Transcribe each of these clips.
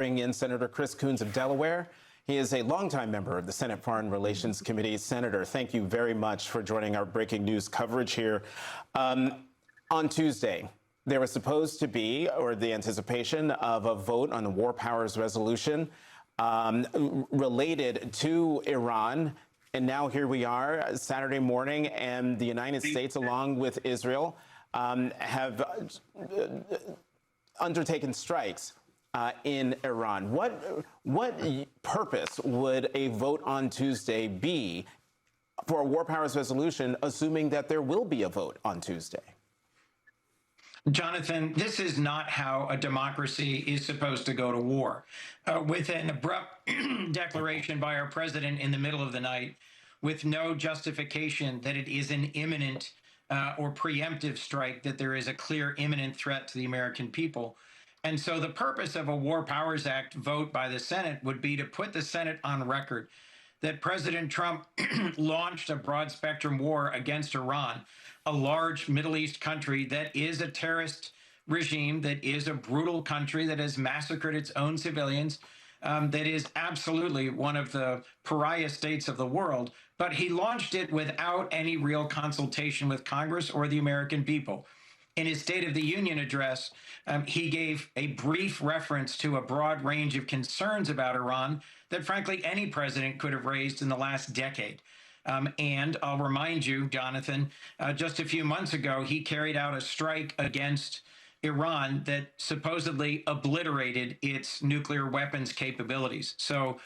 bring in Senator Chris Coons of Delaware. He is a longtime member of the Senate Foreign Relations Committee. Senator, thank you very much for joining our breaking news coverage here. On Tuesday, there was supposed to be, or the anticipation of a vote on the War Powers Resolution related to Iran. And now here we are, Saturday morning, and the United States, along with Israel, have undertaken strikes in Iran. What purpose would a vote on Tuesday be for a War Powers Resolution, assuming that there will be a vote on Tuesday? Jonathan, this is not how a democracy is supposed to go to war. With an abrupt declaration by our president in the middle of the night, with no justification that it is an imminent or preemptive strike, that there is a clear imminent threat to the American people. And so the purpose of a War Powers Act vote by the Senate would be to put the Senate on record that President Trump launched a broad spectrum war against Iran, a large Middle East country that is a terrorist regime, that is a brutal country that has massacred its own civilians, that is absolutely one of the pariah states of the world. But he launched it without any real consultation with Congress or the American people. In his State of the Union address, he gave a brief reference to a broad range of concerns about Iran that, frankly, any president could have raised in the last decade. And I'll remind you, Jonathan, just a few months ago, he carried out a strike against Iran that supposedly obliterated its nuclear weapons capabilities. So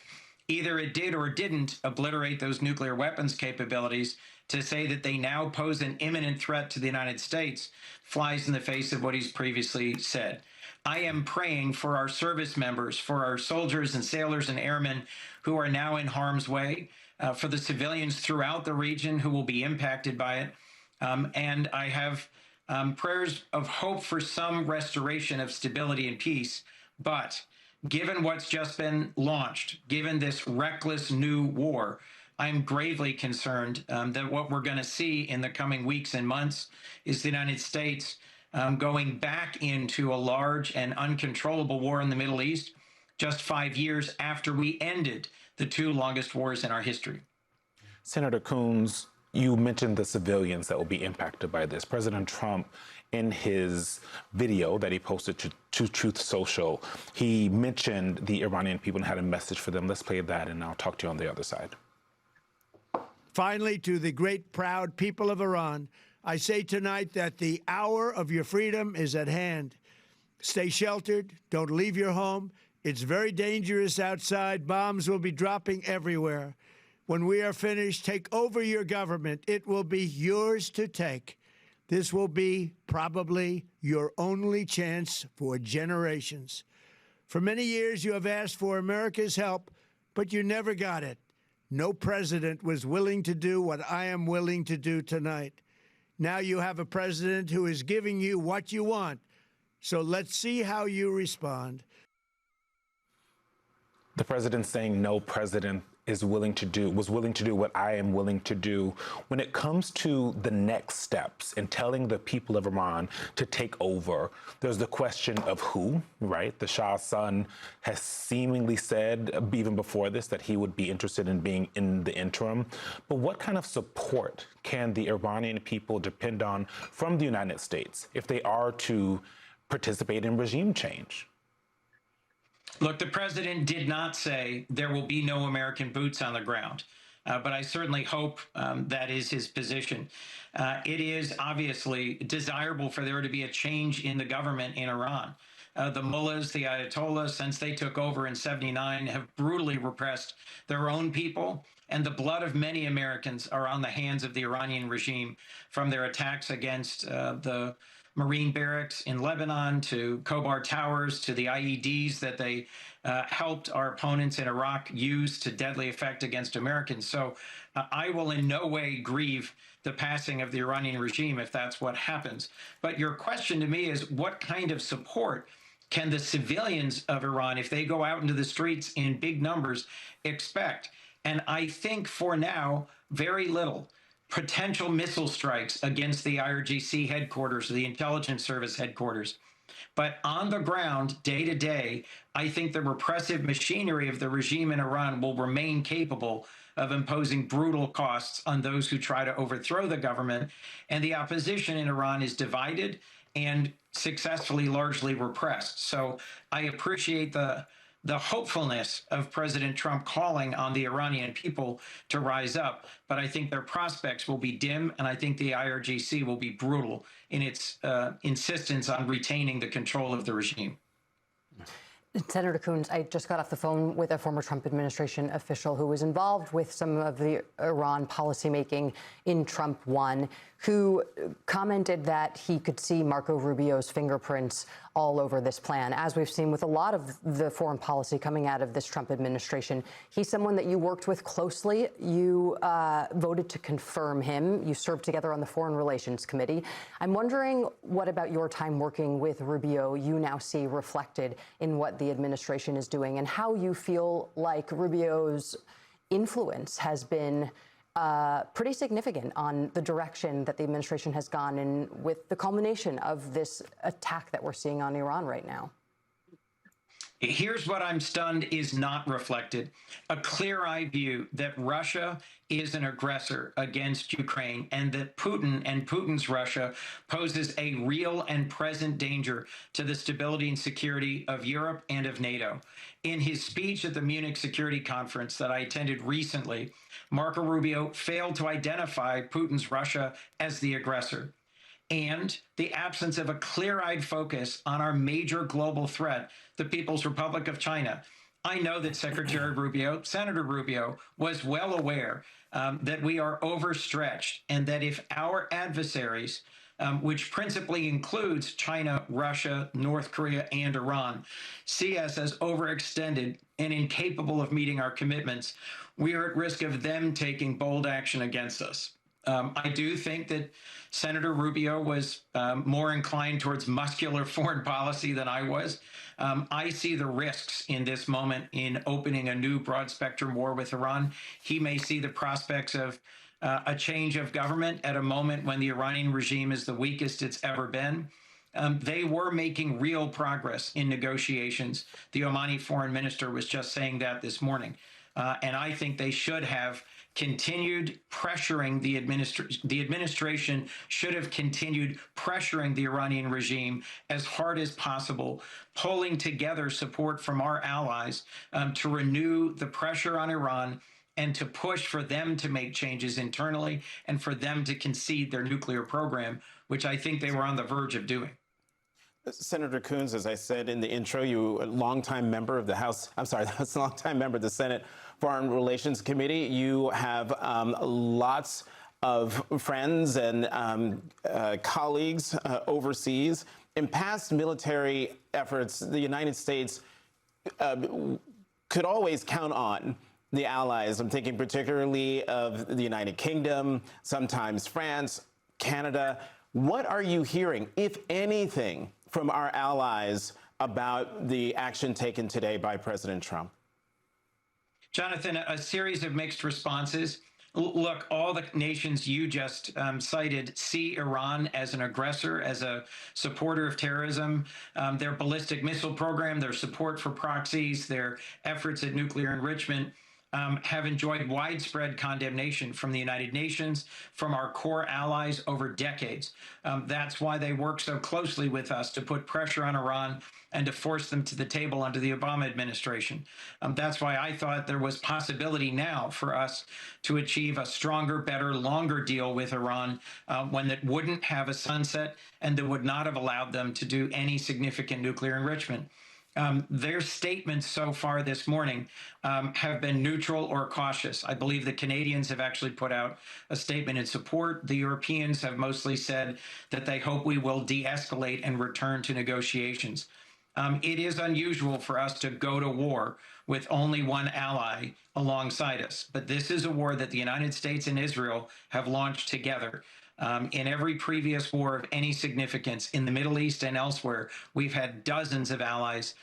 either it did or didn't obliterate those nuclear weapons capabilities. To say that they now pose an imminent threat to the United States flies in the face of what he's previously said. I am praying for our service members, for our soldiers and sailors and airmen who are now in harm's way, for the civilians throughout the region who will be impacted by it. And I have prayers of hope for some restoration of stability and peace. But given what's just been launched, given this reckless new war, I'm gravely concerned that what we're going to see in the coming weeks and months is the United States going back into a large and uncontrollable war in the Middle East just 5 years after we ended the two longest wars in our history. Senator Coons, you mentioned the civilians that will be impacted by this. President Trump, in his video that he posted to Truth Social, he mentioned the Iranian people and had a message for them. Let's play that, and I'll talk to you on the other side. Finally, to the great, proud people of Iran, I say tonight that the hour of your freedom is at hand. Stay sheltered. Don't leave your home. It's very dangerous outside. Bombs will be dropping everywhere. When we are finished, take over your government. It will be yours to take. This will be probably your only chance for generations. For many years, you have asked for America's help, but you never got it. No president was willing to do what I am willing to do tonight. Now you have a president who is giving you what you want. So let's see how you respond. The president saying no president was willing to do what I am willing to do. When it comes to the next steps and telling the people of Iran to take over, there's the question of who, right? The Shah's son has seemingly said, even before this, that he would be interested in being in the interim. But what kind of support can the Iranian people depend on from the United States if they are to participate in regime change? Look, the president did not say there will be no American boots on the ground, but I certainly hope that is his position. It is obviously desirable for there to be a change in the government in Iran. The mullahs, the ayatollahs, since they took over in '79, have brutally repressed their own people, and the blood of many Americans are on the hands of the Iranian regime, from their attacks against the Marine barracks in Lebanon, to Khobar Towers, to the IEDs that they helped our opponents in Iraq use to deadly effect against Americans. So I will in no way grieve the passing of the Iranian regime if that's what happens. But your question to me is, what kind of support can the civilians of Iran, if they go out into the streets in big numbers, expect? And I think for now, very little. Potential missile strikes against the IRGC headquarters, the intelligence service headquarters, But on the ground, day to day, I think the repressive machinery of the regime in Iran will remain capable of imposing brutal costs on those who try to overthrow the government. And the opposition in Iran is divided and successfully largely repressed. So I appreciate the hopefulness of President Trump calling on the Iranian people to rise up, but I think their prospects will be dim, and I think the IRGC will be brutal in its insistence on retaining the control of the regime. Senator Coons, I just got off the phone with a former Trump administration official who was involved with some of the Iran policymaking in Trump 1, who commented that he could see Marco Rubio's fingerprints all over this plan, as we've seen with a lot of the foreign policy coming out of this Trump administration. He's someone that you worked with closely. You voted to confirm him. You served together on the Foreign Relations Committee. I'm wondering what about your time working with Rubio you now see reflected in what the administration is doing, and how you feel like Rubio's influence has been pretty significant on the direction that the administration has gone in with the culmination of this attack that we're seeing on Iran right now. Here's what I'm stunned is not reflected: a clear-eyed view that Russia is an aggressor against Ukraine, and that Putin and Putin's Russia poses a real and present danger to the stability and security of Europe and of NATO. In his speech at the Munich Security Conference that I attended recently, Marco Rubio failed to identify Putin's Russia as the aggressor. And the absence of a clear-eyed focus on our major global threat, the People's Republic of China. I know that Secretary Rubio, Senator Rubio, was well aware that we are overstretched, and that if our adversaries, which principally includes China, Russia, North Korea, and Iran, see us as overextended and incapable of meeting our commitments, we are at risk of them taking bold action against us. I do think that Senator Rubio was more inclined towards muscular foreign policy than I was. I see the risks in this moment in opening a new broad-spectrum war with Iran. He may see the prospects of a change of government at a moment when the Iranian regime is the weakest it's ever been. They were making real progress in negotiations. The Omani foreign minister was just saying that this morning. And I think they should have continued pressuring the administration should have continued pressuring the Iranian regime as hard as possible, pulling together support from our allies to renew the pressure on Iran and to push for them to make changes internally and for them to concede their nuclear program, which I think they were on the verge of doing. Senator Coons, as I said in the intro, you a longtime member of the House, I'm sorry, that's a longtime member of the Senate Foreign Relations Committee. You have lots of friends and colleagues overseas. In past military efforts, the United States could always count on the allies. I'm thinking particularly of the United Kingdom, sometimes France, Canada. What are you hearing, if anything, from our allies about the action taken today by President Trump? Jonathan, a series of mixed responses. Look, all the nations you just cited see Iran as an aggressor, as a supporter of terrorism. Their ballistic missile program, their support for proxies, their efforts at nuclear enrichment have enjoyed widespread condemnation from the United Nations, from our core allies over decades. That's why they work so closely with us to put pressure on Iran and to force them to the table under the Obama administration. That's why I thought there was possibility now for us to achieve a stronger, better, longer deal with Iran, one that wouldn't have a sunset and that would not have allowed them to do any significant nuclear enrichment. Their statements so far this morning have been neutral or cautious. I believe the Canadians have actually put out a statement in support. The Europeans have mostly said that they hope we will de-escalate and return to negotiations. It is unusual for us to go to war with only one ally alongside us, but this is a war that the United States and Israel have launched together. In every previous war of any significance in the Middle East and elsewhere, we've had dozens of allies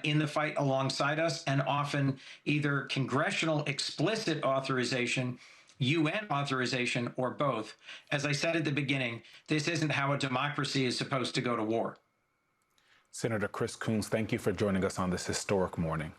in the fight alongside us, and often either congressional explicit authorization, UN authorization, or both. As I said at the beginning, this isn't how a democracy is supposed to go to war. Senator Chris Coons, thank you for joining us on this historic morning.